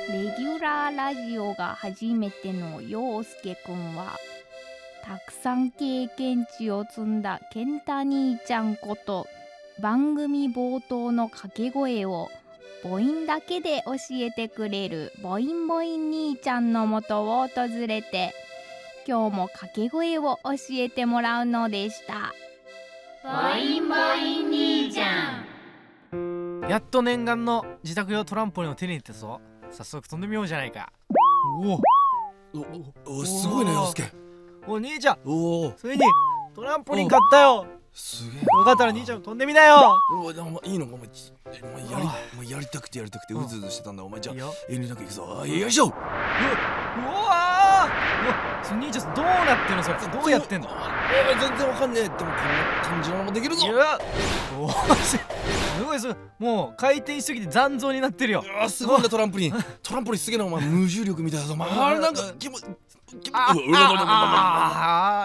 レギュラーラジオが初めての陽介くんは、たくさん経験値を積んだ健太兄ちゃんこと、番組冒頭の掛け声を母音だけで教えてくれる母音母音兄ちゃんのもとを訪れて、今日も掛け声を教えてもらうのでした。母音母音兄ちゃん。やっと念願の自宅用トランポリンを手に入れたぞ。早速飛んでみようじゃないか。おすごいね陽介。お兄ちゃん、おついにトランポリン買ったよ。すげえ。よかったら兄ちゃん飛んでみなよ。いいのかお前やりたくてうずうずしてたんだ。お前じゃあ遠慮なく行くぞ。よいしょ。うわー、兄ちゃんどうなってんのそれ。どうやってんの。全然わかんねえ。でもこんな感じのもできるぞ。おすごいもう回転しすぎて残像になってるよ。すごいんだトランポリンすげえなお前。無重力みたいだぞ。あれなんか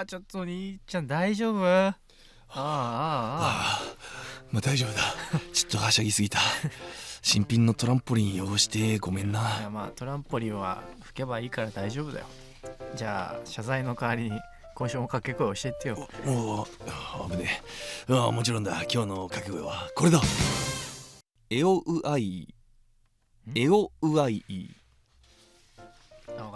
ちょっと兄ちゃん大丈夫。まあ大丈夫だ。ちょっとはしゃぎすぎた。新品のトランポリン用してごめんな。いやまあトランポリンは吹けばいいから大丈夫だよ。じゃあ謝罪の代わりに今週も掛け声教えてよ。危ねえ。もちろんだ。今日の掛け声はこれだ。えおうあいえおうあい。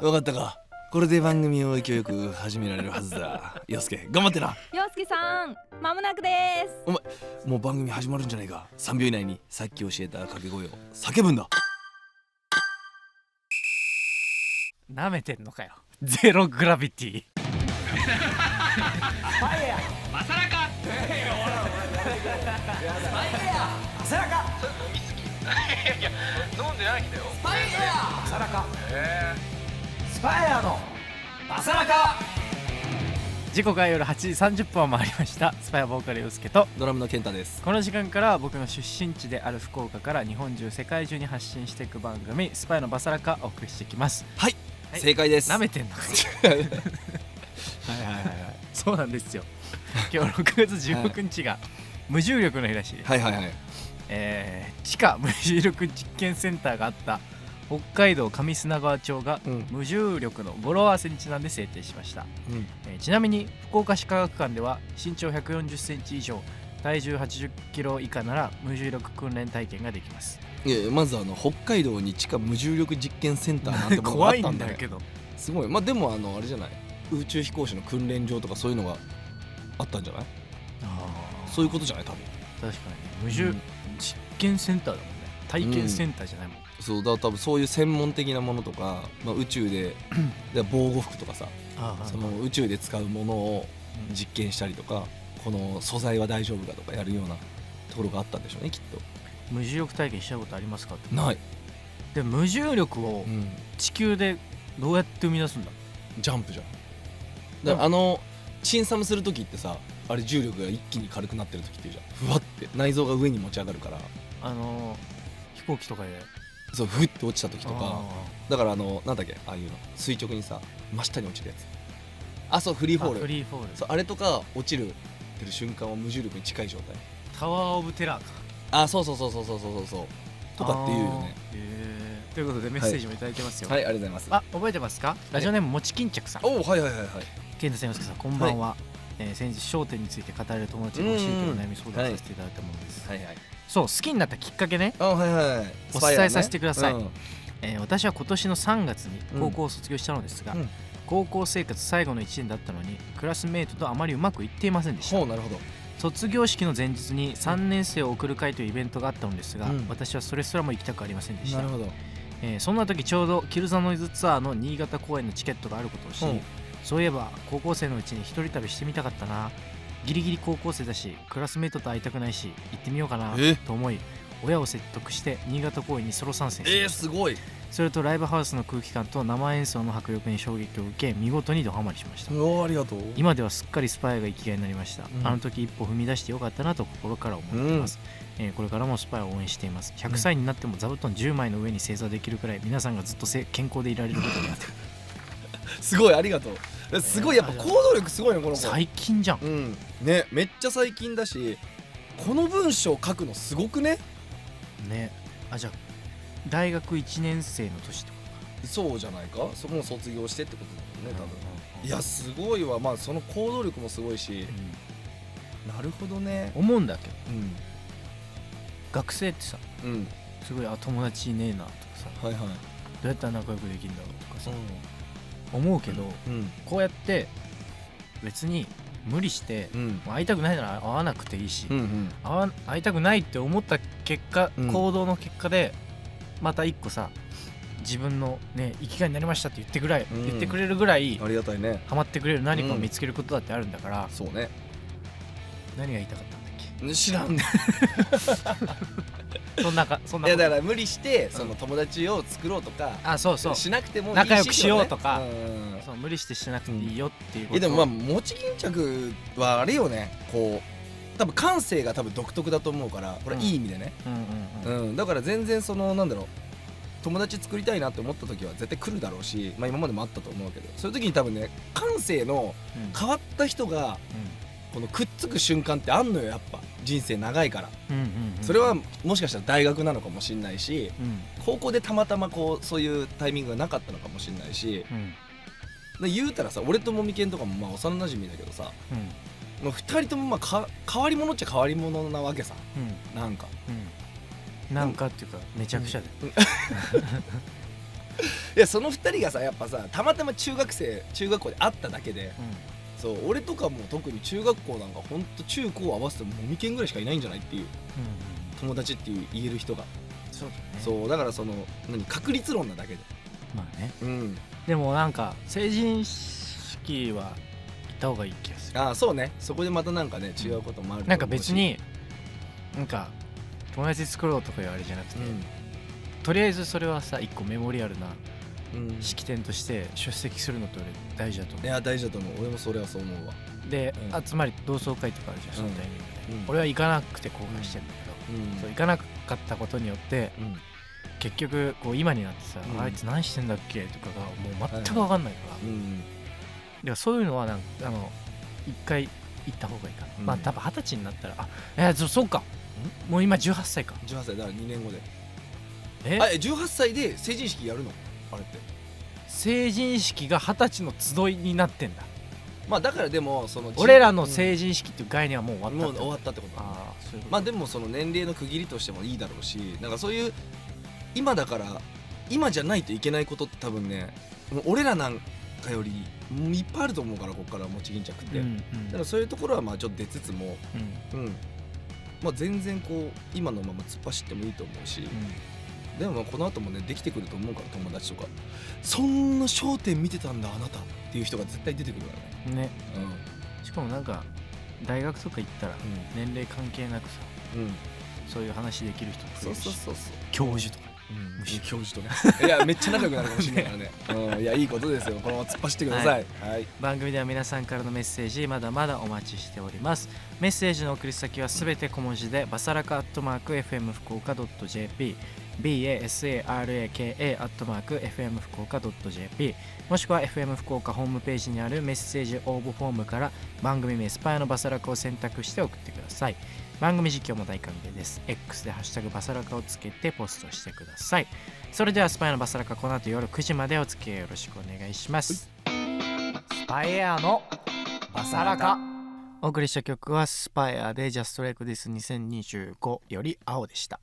わかったか。これで番組を勢いよく始められるはずだ。陽介頑張ってな。陽介さん、間もなくです。お前もう番組始まるんじゃないか。3秒以内にさっき教えた掛け声を叫ぶんだ。なめてんのかよ。ゼログラビティ。スパイエアマサラカスパイエアマサラカ飲みすぎ。いや飲んでないんだよ。スパイエアマサラカスパイエアのマサラカ。時刻は夜8時30分を回りました。スパイアボーカル陽介とドラムの健太です。この時間からは僕の出身地である福岡から日本中世界中に発信していく番組スパイのバサラカをお送りしていきます。はい、正解です。なめてんのか。そうなんですよ。今日6月16日が無重力の日らしいです。地下無重力実験センターがあった北海道上砂川町が無重力の語呂合わせにちなんで制定しました。ちなみに福岡市科学館では身長140センチ以上体重80キロ以下なら無重力訓練体験ができます。まず北海道に地下無重力実験センターなんてものがあったんだね。怖いんだけどすごい。まあでもあれじゃない、宇宙飛行士の訓練場とかそういうのがあったんじゃない。そういうことじゃない多分。確かに無重、実験センターだもんね。体験センターじゃないもん。そうだ、多分そういう専門的なものとか、宇宙で防護服とかさ、その宇宙で使うものを実験したりとか、この素材は大丈夫かとかやるようなところがあったんでしょうねきっと。無重力体験したことありますかって。ない。で無重力を地球でどうやって生み出すんだ。ジャンプじゃん。だからチンサムする時ってさ、あれ重力が一気に軽くなってる時っていうじゃん。ふわって内臓が上に持ち上がるから、飛行機とかでそうふって落ちた時とか、だからなんだっけ、ああいうの垂直にさ真下に落ちるやつ。そうフリーフォール。フリーフォール。そうあれとか落ちるってる瞬間は無重力に近い状態。タワーオブテラーか。そうとかっていうよね。ということでメッセージもいただいてますよ。はい、ありがとうございます。覚えてますか。ラジオネームもちきんちゃくさん。はい。健太さん、陽介さん、こんばんは。先日焦点について語れる友達が欲しいという悩み相談させていただいたものです。そう、好きになったきっかけね、お伝えさせてください。私は今年の3月に高校を卒業したのですが、高校生活最後の1年だったのにクラスメートとあまりうまくいっていませんでした。なるほど。卒業式の前日に3年生を送る会というイベントがあったのですが、私はそれすらも行きたくありませんでした。なるほど。そんな時ちょうどキルザノイズツアーの新潟公演のチケットがあることを知り、そういえば高校生のうちに一人旅してみたかったな、ギリギリ高校生だしクラスメートと会いたくないし行ってみようかなと思い、親を説得して新潟公演にソロ参戦します。すごい。それとライブハウスの空気感と生演奏の迫力に衝撃を受け、見事にドハマりしました。ありがとう。今ではすっかりスパイが生きがいになりました。あの時一歩踏み出してよかったなと心から思っています。これからもスパイを応援しています。100歳になっても座布団10枚の上に正座できるくらい皆さんがずっと健康でいられることになってすごい、ありがとう。すごい、やっぱ行動力すごいねこの子。最近じゃん。ね、めっちゃ最近だし、この文章書くのすごくね。じゃあ大学1年生の年とかそうじゃないか。そこも卒業してってことだもんね多分。いやすごいわ。まあその行動力もすごいし、なるほどね。思うんだけど、学生ってさ、すごい友達いねえなとかさ、はいはい、どうやったら仲良くできるんだろうとかさ、思うけど、こうやって別に無理して、会いたくないなら会わなくていいし、会いたくないって思った結果、行動の結果でまた一個さ自分のね生きがいになりましたって言ってくれるぐらいありがたいね。ハマってくれる何かを見つけることだってあるんだから、そうね。何が言いたかったんだっけ。知らんねそんないやだから無理してその友達を作ろうとか、そうそうしなくてもいいし、仲良くしようとか、そう無理してしなくていいよっていうこと。でもまあ持ち巾着はあれよね、こう多分感性が多分独特だと思うから、これいい意味でね、だから全然そのなんだろう、友達作りたいなって思った時は絶対来るだろうし、まあ今までもあったと思うけど、そういう時に多分ね感性の変わった人がこのくっつく瞬間ってあんのよ、やっぱ人生長いから。それはもしかしたら大学なのかもしれないし、高校でたまたまこうそういうタイミングがなかったのかもしれないし、言うたらさ、俺ともみけんとかもまあ幼馴染だけどさ、2人ともまあ変わり者っちゃ変わり者なわけさ、なんかっていうかめちゃくちゃで、いやその2人がさやっぱさたまたま中学校で会っただけで、そう俺とかも特に中学校なんかほんと中高合わせてもみけんぐらいしかいないんじゃないっていう、友達っていう言える人が。そうだね。そうだからその確率論なだけで、まあね、でもなんか成人式は行った方がいい気がする。そうね。そこでまたなんかね違うこともあると思うし、なんか別になんか友達作ろうとかいうあれじゃなくて、とりあえずそれはさ一個メモリアルな式典として出席するのって俺大事だと思う。いや大事だと思う。俺もそれはそう思うわ。で、集まり同窓会とかあるじゃん、そのタイミングで、俺は行かなくて後悔してるんだけど、そう行かなかったことによって、結局こう今になってさ、あいつ何してんだっけとかがもう全く分かんないから、だからそういうのはなんか一回行った方がいいかな。まあ多分20歳になったらそうか、もう今18歳か。18歳だから2年後で。18歳で成人式やるの？あれって成人式が20歳の集いになってんだ。まあだからでもその俺らの成人式っていう概念はもう終わったってこと。まあでもその年齢の区切りとしてもいいだろうし、なんかそういう今だから今じゃないといけないことって多分ね、もう俺らなんかよりいっぱいあると思うから、ここから持ち巾着って、だからそういうところはまあちょっと出つつも、まあ全然こう今のまま突っ走ってもいいと思うし、でもまあこの後もねできてくると思うから、友達とかそんな笑点見てたんだあなたっていう人が絶対出てくるからね。しかもなんか大学とか行ったら年齢関係なくさ、そういう話できる人も増えるし、教授とか、教授とねいやめっちゃ仲良くなるかもしれないからね、いやいいことですよ。このまま突っ走ってください。番組では皆さんからのメッセージまだまだお待ちしております。メッセージの送り先はすべて小文字でバサラカ@fm福岡.jp basaraka@fm福岡.jp もしくは FM 福岡ホームページにあるメッセージ応募フォームから番組名スパイのバサラカを選択して送ってください。番組実況も大歓迎です。 X でハッシュタグバサラカをつけてポストしてください。それではスパイのバサラカ、この後夜9時までお付き合いよろしくお願いします。スパイエアのバサラカ。お送りした曲はスパイアでジャストレイクです2025より青でした。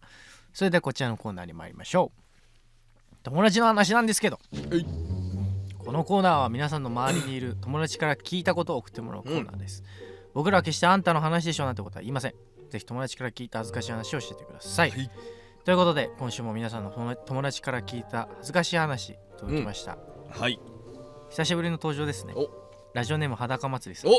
それではこちらのコーナーに参りましょう。友達の話なんですけど、このコーナーは皆さんの周りにいる友達から聞いたことを送ってもらうコーナーです。僕らは決してあんたの話でしょなんてことは言いません。ぜひ友達から聞いた恥ずかしい話を教えてください。ということで今週も皆さんの友達から聞いた恥ずかしい話届きました。久しぶりの登場ですね。ラジオネーム裸祭りさん。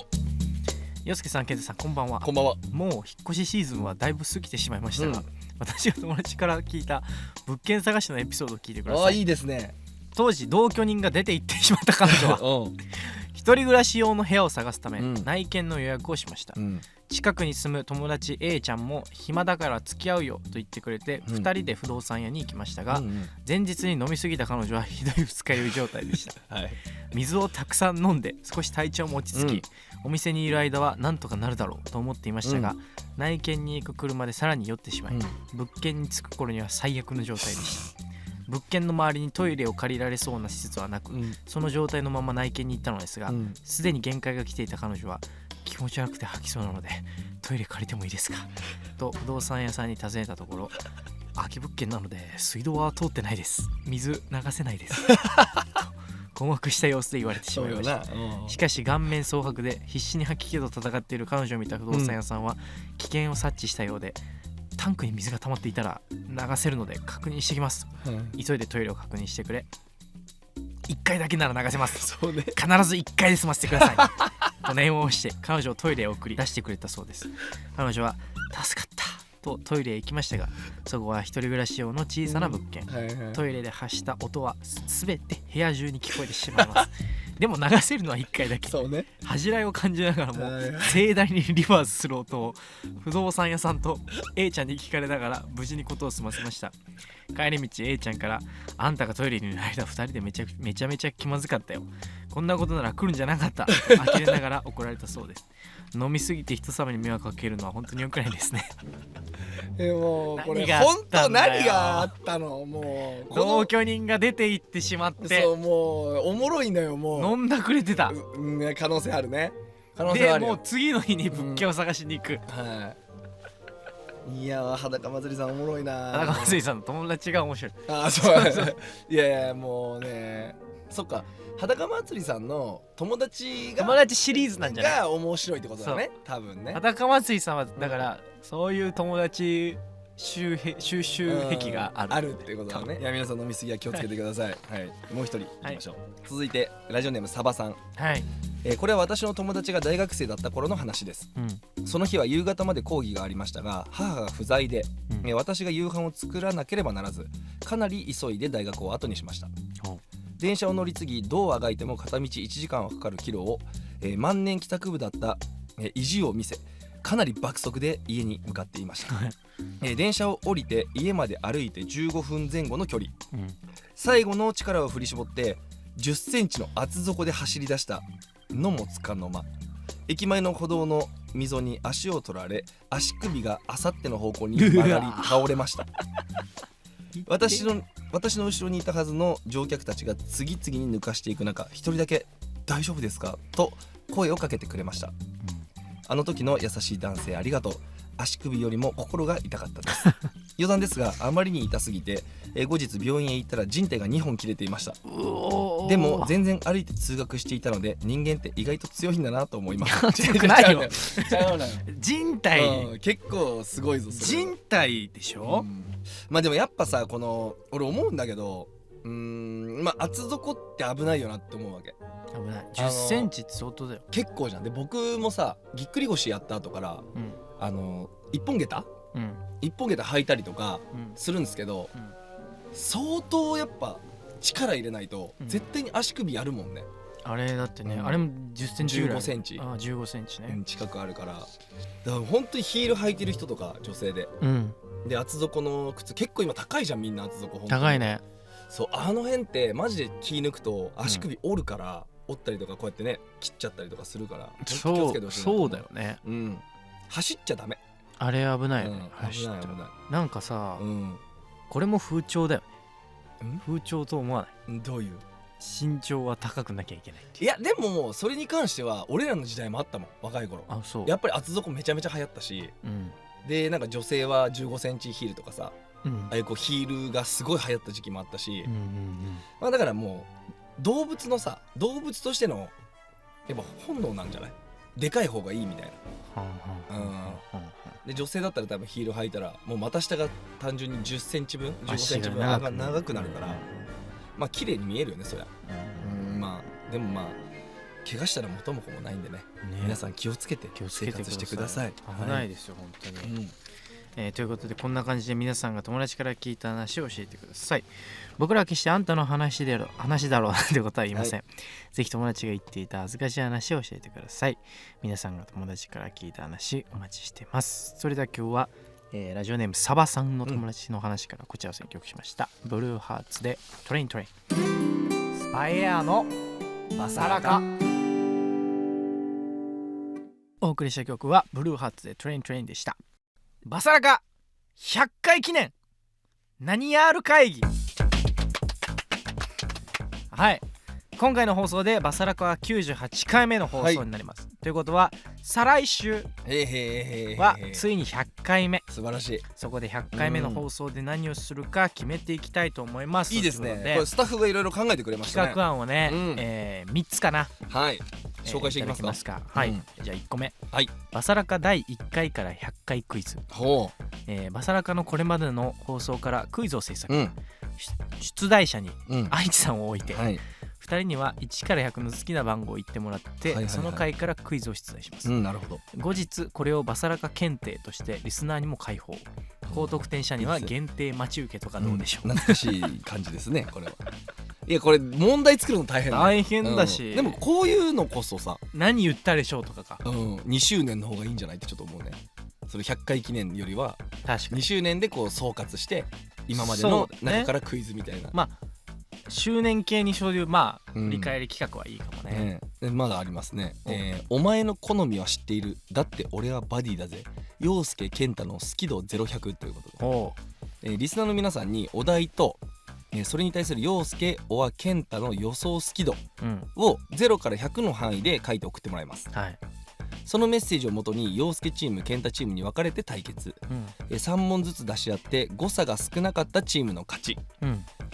よすけさん、ケンタさん、こんばんは。こんばんは。もう引っ越しシーズンはだいぶ過ぎてしまいましたが、私が友達から聞いた物件探しのエピソードを聞いてください。いいですね。当時同居人が出て行ってしまった彼女は一人暮らし用の部屋を探すため、内見の予約をしました。近くに住む友達 A ちゃんも暇だから付き合うよと言ってくれて、2人で不動産屋に行きましたが、前日に飲みすぎた彼女はひどい二日酔い状態でした。水をたくさん飲んで少し体調も落ち着き、お店にいる間はなんとかなるだろうと思っていましたが、内見に行く車でさらに酔ってしまい、物件に着く頃には最悪の状態でした。物件の周りにトイレを借りられそうな施設はなく、その状態のまま内見に行ったのですが、すでに限界が来ていた彼女は気持ち悪くて吐きそうなのでトイレ借りてもいいですかと不動産屋さんに尋ねたところ、空き物件なので水道は通ってないです、水流せないですと困惑した様子で言われてしまいました。しかし顔面蒼白で必死に吐き気と戦っている彼女を見た不動産屋さんは危険を察知したようで、タンクに水が溜まっていたら流せるので確認してきます、急いでトイレを確認してくれ、1回だけなら流せます、そう、ね、必ず1回で済ませてくださいと念を押して彼女をトイレへ送り出してくれたそうです。彼女は助かったとトイレへ行きましたが、そこは一人暮らし用の小さな物件、トイレで発した音は全て部屋中に聞こえてしまいますでも流せるのは1回だけ。そうね、恥じらいを感じながらも盛大にリバースする音を不動産屋さんと A ちゃんに聞かれながら無事にことを済ませました。帰り道 A ちゃんから、あんたがトイレにいる間2人でめちゃめちゃ気まずかったよ、こんなことなら来るんじゃなかったと呆れながら怒られたそうです。飲みすぎて人様に迷惑かけるのは本当に良くないですねもうこれ本当何があったの。もう同居人が出て行ってしまって、そう、もうおもろいのよ。もう飲んだくれてた、可能性あるね。可能性あるよ。でもう次の日に物件を探しに行く、いや裸祭りさんおもろいな。裸祭りさんの友達が面白い。ああそういやいやもうね、そっか、裸祭りさんの友達シリーズなんじゃないが面白いってことだね、多分ね。裸祭りさんはだから、そういう友達収集癖があるっていうことだね。いや皆さん飲みすぎは気をつけてください、はい、もう一人いきましょう、続いてラジオネームサバさん。これは私の友達が大学生だった頃の話です、その日は夕方まで講義がありましたが、母が不在で、私が夕飯を作らなければならず、かなり急いで大学を後にしました。電車を乗り継ぎ、どうあがいても片道1時間はかかるキロを、万年帰宅部だった意地を見せ、かなり爆速で家に向かっていました電車を降りて家まで歩いて15分前後の距離、最後の力を振り絞って10センチの厚底で走り出したのもつかの間、駅前の歩道の溝に足を取られ、足首があさっての方向に曲がり倒れました私の後ろにいたはずの乗客たちが次々に抜かしていく中、一人だけ大丈夫ですかと声をかけてくれました、あの時の優しい男性ありがとう。足首よりも心が痛かったです余談ですが、あまりに痛すぎて後日病院へ行ったら靭帯が2本切れていました。でも全然歩いて通学していたので、人間って意外と強いんだなと思います強くないよ靭帯、結構すごいぞ靭帯でしょ、まあでもやっぱさ、この俺思うんだけど、まあ厚底って危ないよなって思うわけ。危ない。10センチって相当だよ。結構じゃん。で僕もさ、ぎっくり腰やった後から、一本下駄、一本下駄履いたりとかするんですけど、相当やっぱ力入れないと絶対に足首やるもんね、あれだってね、あれも10センチぐらい、15センチ、15センチね、近くあるから、だから本当にヒール履いてる人とか女性で、で厚底の靴結構今高いじゃん、みんな厚底。高いね。そう、あの辺ってマジで気抜くと足首折るから、折ったりとかこうやってね切っちゃったりとかするから、気をつけてほしいな。そうだよね、走っちゃダメ、あれ危ないよね、走っちゃなんかさ、これも風潮だよね。風潮と思わない？どういう？身長は高くなきゃいけない。いやでもそれに関しては俺らの時代もあったもん、若い頃。そうやっぱり厚底めちゃめちゃ流行ったし、でなんか女性は15センチヒールとかさ、ああいうこうヒールがすごい流行った時期もあったし、まあだからもう動物のさ、動物としてのやっぱ本能なんじゃない？でかい方がいいみたいな。で女性だったら多分ヒール履いたらもう股下が単純に10センチ分15センチ分長くなるから、まあ綺麗に見えるよね、そりゃ。まあでもまあ怪我したら元も子もないんでね、皆さん気をつけて生活してください。危ないですよ、本当に。ということでこんな感じで皆さんが友達から聞いた話を教えてください。僕らは決してあんたの話だろうなんてことは言いません、ぜひ友達が言っていた恥ずかしい話を教えてください。皆さんが友達から聞いた話お待ちしてます。それでは今日は、ラジオネームサバさんの友達の話からこちらを選曲しました、ブルーハーツでトレイントレイン。スパイエアのバサラカ。お送りした曲はブルーハーツでトレイントレインでした。バサラカ100回記念何やる会議。はい、今回の放送でバサラカは98回目の放送になります、ということは再来週はついに100回目。素晴らしい。そこで100回目の放送で何をするか決めていきたいと思います。いいですね。これスタッフがいろいろ考えてくれましたね。企画案をね、3つかな。はい、紹介していきますか。はい、じゃあ1個目、はい、バサラカ第1回から100回クイズ。ほう、バサラカのこれまでの放送からクイズを制作、出題者に愛知さんを置いて、2人には1から100の好きな番号を言ってもらって、その回からクイズを出題します、なるほど。後日これをバサラカ検定としてリスナーにも開放。高得点者には限定待ち受けとかどうでしょう。懐かしい感じですねこれは。いやこれ問題作るの大変だ。大変だし、でもこういうのこそさ、何言ったでしょうとかか、2周年の方がいいんじゃないってちょっと思うね。それ100回記念よりは確かに2周年でこう総括して今までの中からクイズみたいな、まあ周年系にそういう理解り企画はいいかもね。まだありますね。お前の好みは知っている、だって俺はバディだぜ、陽介健太の好き度0100ということで、リスナーの皆さんにお題と、それに対する陽介おは健太の予想好き度を0から100の範囲で書いて送ってもらいます、そのメッセージをもとに陽介チーム健太チームに分かれて対決、3問ずつ出し合って誤差が少なかったチームの勝ち、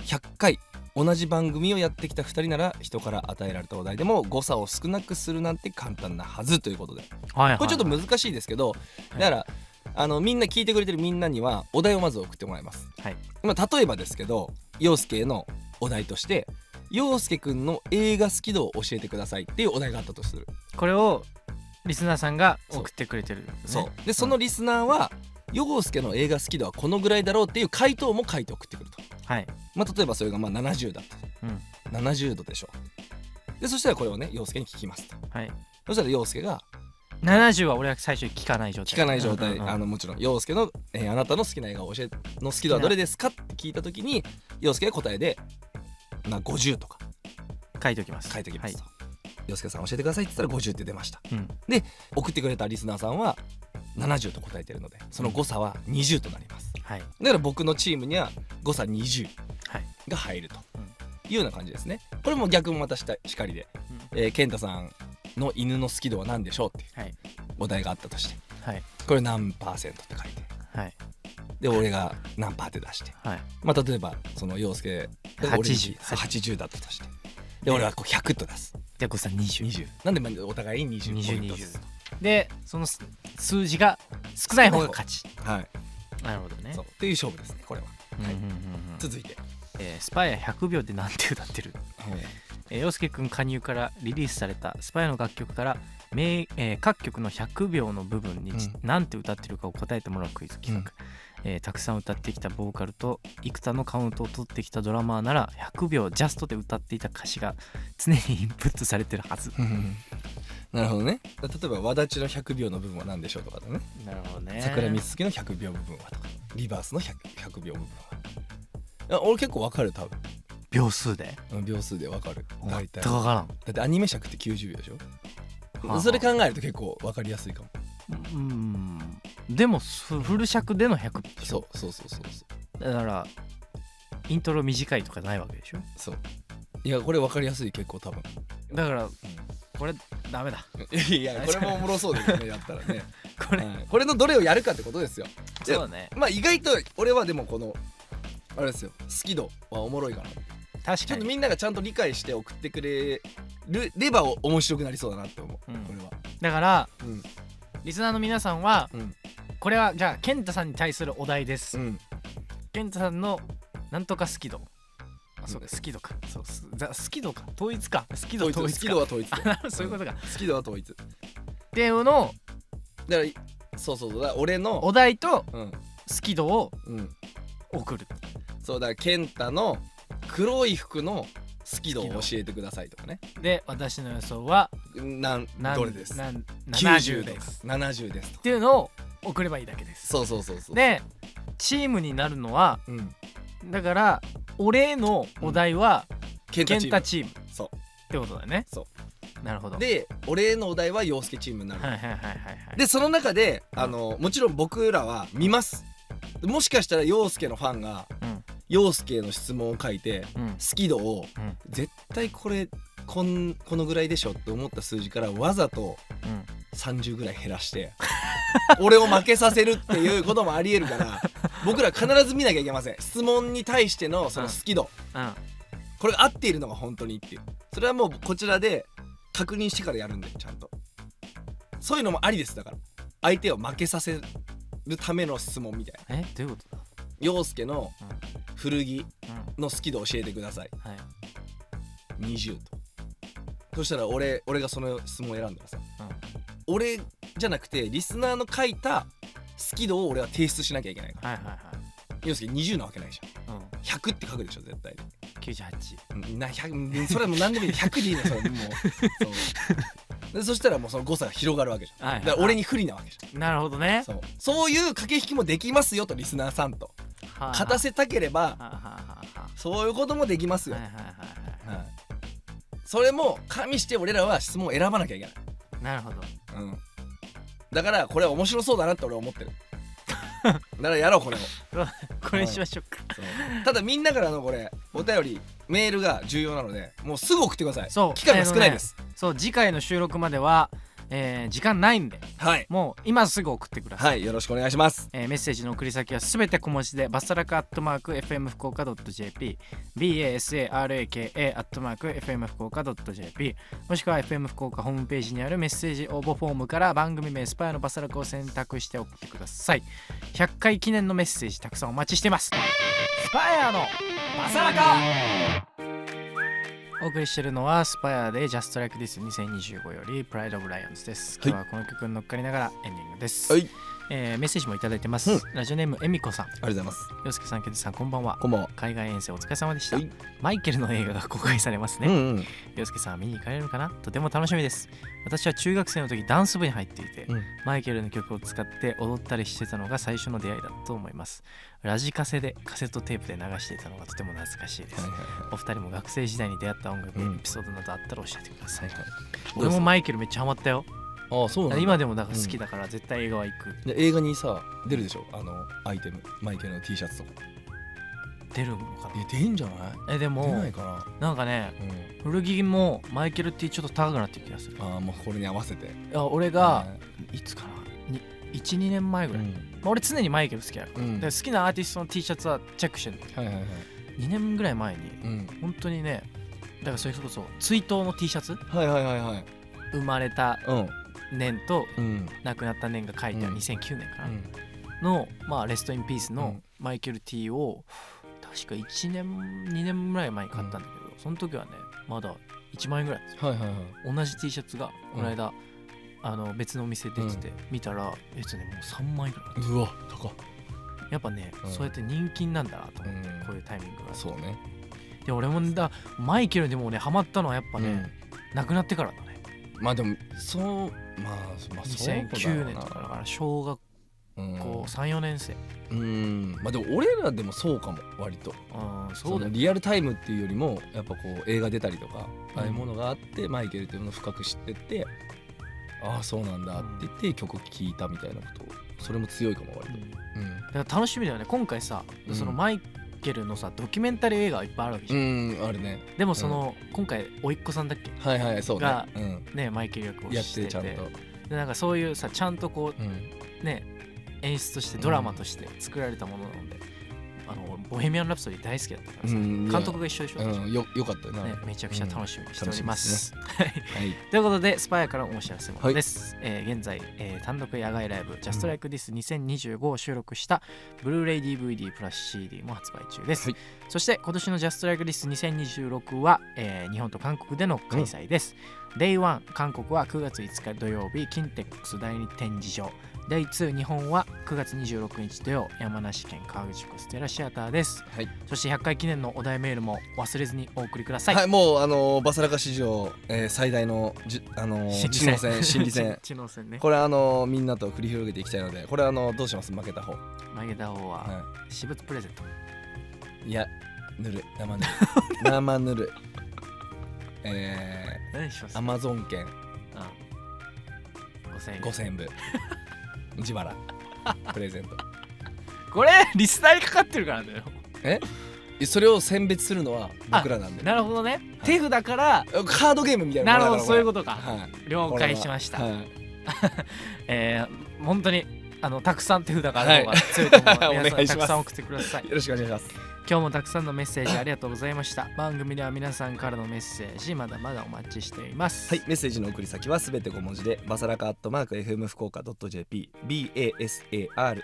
100回同じ番組をやってきた2人なら人から与えられたお題でも誤差を少なくするなんて簡単なはずということで、これちょっと難しいですけど、だからみんな聞いてくれてるみんなにはお題をまず送ってもらいます、例えばですけど陽介へのお題として陽介くんの映画好き度を教えてくださいっていうお題があったとする。これをリスナーさんが送ってくれてる、そうでそのリスナーは陽介の映画好き度はこのぐらいだろうっていう回答も書いて送ってくると、例えばそれが70だった、70度でしょう。でそしたらこれをね陽介に聞きますと、そしたら陽介が70は俺は最初に聞かない状態、もちろん陽介の、あなたの好きな映画を教えの好き度はどれですかって聞いた時に陽介が答えで、50とか書いておきますと、陽介さん教えてくださいって言ったら50って出ました、で送ってくれたリスナーさんは70と答えてるのでその誤差は20となります、だから僕のチームには誤差20が入るというような感じですね。これも逆もまたしかりで、健太さんの犬の好き度は何でしょうっていうお題があったとして、これ何パーセントって書いて、で俺が何パーって出して、例えばその陽介が俺80だったとして、で俺はこう100と出す。じゃあ誤差20なんでお互いに20でその数字が少ない方が勝ち。なるほどね。そうっていう勝負ですねこれは。続いて、スパイア100秒でなんて歌ってる。陽介くん加入からリリースされたスパイアの楽曲から各曲の100秒の部分になんて歌ってるかを答えてもらうクイズ企画、たくさん歌ってきたボーカルと幾多のカウントを取ってきたドラマーなら100秒ジャストで歌っていた歌詞が常にインプットされてるはず。なるほどね。例えば和立ちの100秒の部分は何でしょうとかだね。なるほどね。桜光月の100秒部分はとか、リバースの 100秒部分は。俺結構わかる多分。秒数で？秒数でわかる。大体。わからん。だってアニメ尺って90秒でしょ。それ考えると結構わかりやすいかも。でもフル尺での100でしょ。そうだからイントロ短いとかないわけでしょ。そう。いやこれわかりやすい結構多分。だから、これダメだ。いやこれもおもろそうですねやったらね。これのどれをやるかってことですよ。そうだね。意外と俺はでもこのあれですよ、好き度はおもろいかな。確かにちょっとみんながちゃんと理解して送ってくれれば面白くなりそうだなって思う、これは。だから、リスナーの皆さんは、これはじゃあ健太さんに対するお題です、健太さんのなんとか好き度、そう好き度か、そう好き度か統一か、好き度は統一そういうことか、好き度は統一っていうのをだからそうだ俺のお題と好き度を送る。そうだから健太の黒い服の好き度を教えてくださいとかね。で私の予想はどれです。70です。70ですっていうのを送ればいいだけです。そうでチームになるのは、だから俺へのお題は健太チームそうってことだよね。そうなるほど。で俺へのお題は陽介チームになる。でその中でもちろん僕らは見ます。もしかしたら陽介のファンが陽介の質問を書いて、好き度を、絶対このぐらいでしょって思った数字からわざと30ぐらい減らして俺を負けさせるっていうこともありえるから僕ら必ず見なきゃいけません。質問に対してのその好き度、これが合っているのが本当にっていう、それはもうこちらで確認してからやるんで、ちゃんとそういうのもありです。だから相手を負けさせるための質問みたいな。どういうことだ。陽介の古着の好き度教えてください、20と。そしたら俺がその質問を選んだらさ、俺じゃなくてリスナーの書いた好き度を俺は提出しなきゃいけないから。陽介20なわけないじゃん、100って書くでしょ絶対に。98それはもう何でもいい100でいいのそれもうそうそしたらもうその誤差が広がるわけじゃん、だから俺に不利なわけじゃん。なるほどね。そういう駆け引きもできますよと、リスナーさんと勝たせたければそういうこともできますよ。それも加味して俺らは質問を選ばなきゃいけない。なるほど、だからこれは面白そうだなって俺は思ってるだからやろうこれをこれにしましょうか。ただみんなからのこれお便りメールが重要なので、もうすぐ送ってください。期間が少ないです。そう、次回の収録までは時間ないんで、もう今すぐ送ってください。よろしくお願いします。メッセージの送り先はすべて小文字でバサラカ@fm福岡 .jp basaraka@fm福岡 .jp もしくは FM 福岡ホームページにあるメッセージ応募フォームから番組名スパイアのバサラカを選択して送ってください。100回記念のメッセージたくさんお待ちしてます。スパイアのバサラカ。お送りしているのはスパイアで Just Like This 2025より Pride of Lions です。今日はこの曲に乗っかりながらエンディングです。メッセージもいただいてます、ラジオネームえみこさん、ありがとうございます。陽介さん、ケンジさん、こんばんは。こんばんは。海外遠征お疲れ様でした。マイケルの映画が公開されますね。陽介さんは見に行かれるのかな。とても楽しみです。私は中学生の時ダンス部に入っていて、マイケルの曲を使って踊ったりしてたのが最初の出会いだと思います。ラジカセでカセットテープで流していたのがとても懐かしいです。お二人も学生時代に出会った音楽やエピソードなどあったら教えてください。俺もマイケルめっちゃハマったよ。そうなんだ。今でもだから好きだから絶対映画は行く。映画にさ出るでしょ、アイテム、マイケルの T シャツとか出るのかな。出んじゃない？でも出ないかな。なんかね、古着もマイケル T ちょっと高くなってる気がする。もうこれに合わせて。俺がいつかな、1、2年前ぐらい、俺常にマイケル好きだから、で好きなアーティストの T シャツはチェックしてる。2年ぐらい前に、本当にね、だからそれこそ追悼の T シャツ、生まれた年と亡くなった年が書いてある2009年かなの、レストインピースのマイケル T を確か1年2年ぐらい前に買ったんだけど、その時はねまだ1万円ぐらいですよ。同じ T シャツがこの間別のお店出てて見たらもう3万円ぐらい。うわ高っ。やっぱね、そうやって人気なんだなと思って、こういうタイミングが。そうね。で俺もマイケルでもねハマったのはやっぱね、亡くなってからだね。でもそう2009年とかだから小学校3、4年生。でも俺らでもそうかも割と。そうだ、リアルタイムっていうよりもやっぱこう映画出たりとかああいうものがあって、マイケルっていうのを深く知ってって、そうなんだって言って曲聴いたみたいなこと、それも強いかも割と。だから楽しみだよね今回さ、そのマイケルのさドキュメンタリー映画いっぱいあるわけじゃん。あるね。でもその、今回おいっ子さんだっけそうがねマイケル役をしてて、でなんかそういうさちゃんとこうね演出としてドラマとして作られたものなので、ボヘミアン・ラプソディ大好きだったからさ、監督が一緒でしょ。よかったよね。めちゃくちゃ楽しみにしております。ということでスパイアからお知らせもです。現在単独野外ライブ Just Like This 2025を収録したブルーレイ DVD プラス CD も発売中です。そして今年の Just Like This 2026は日本と韓国での開催です。Day1 韓国は9月5日土曜日キンテックス第2展示場、Day2 日本は9月26日土曜山梨県川口湖ステラシアターです。そして100回記念のお題メールも忘れずにお送りください。もうバサラカ史上最大の知能戦心理戦知能戦ね。これみんなと繰り広げていきたいので、これどうします？負けた方は私物プレゼント。いやぬるい生ぬるい何します？アマゾン券5000円分自腹プレゼント。これリスナーにかかってるからだよ。それを選別するのは僕らなんで。なるほどね、手札からカードゲームみたいななるほど、そういうことか、はい、了解しました、はい本当にたくさん手札がある方が強いと思うので、皆さんたくさん送ってください。よろしくお願いします。今日もたくさんのメッセージありがとうございました。番組では皆さんからのメッセージまだまだお待ちしています。はい、メッセージの送り先はすべて小文字でバサラカ@fm福岡 .jp basaraka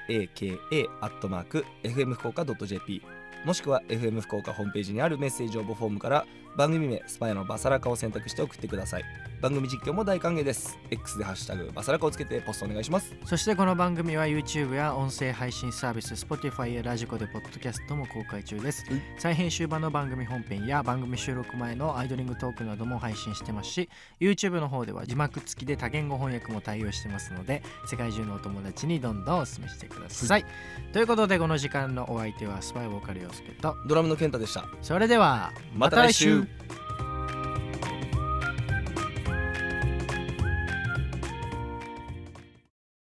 @fm福岡 .jp もしくは FM 福岡ホームページにあるメッセージ応募フォームから番組名スパイのバサラカを選択して送ってください。番組実況も大歓迎です。 X でハッシュタグバサラカをつけてポストお願いします。そしてこの番組は YouTube や音声配信サービス Spotify やラジコでポッドキャストも公開中です。再編集版の番組本編や番組収録前のアイドリングトークなども配信してますし、 YouTube の方では字幕付きで多言語翻訳も対応してますので、世界中のお友達にどんどんお勧めしてください。ということでこの時間のお相手はスパイボーカル陽介とドラムの健太でした。それではまた来週。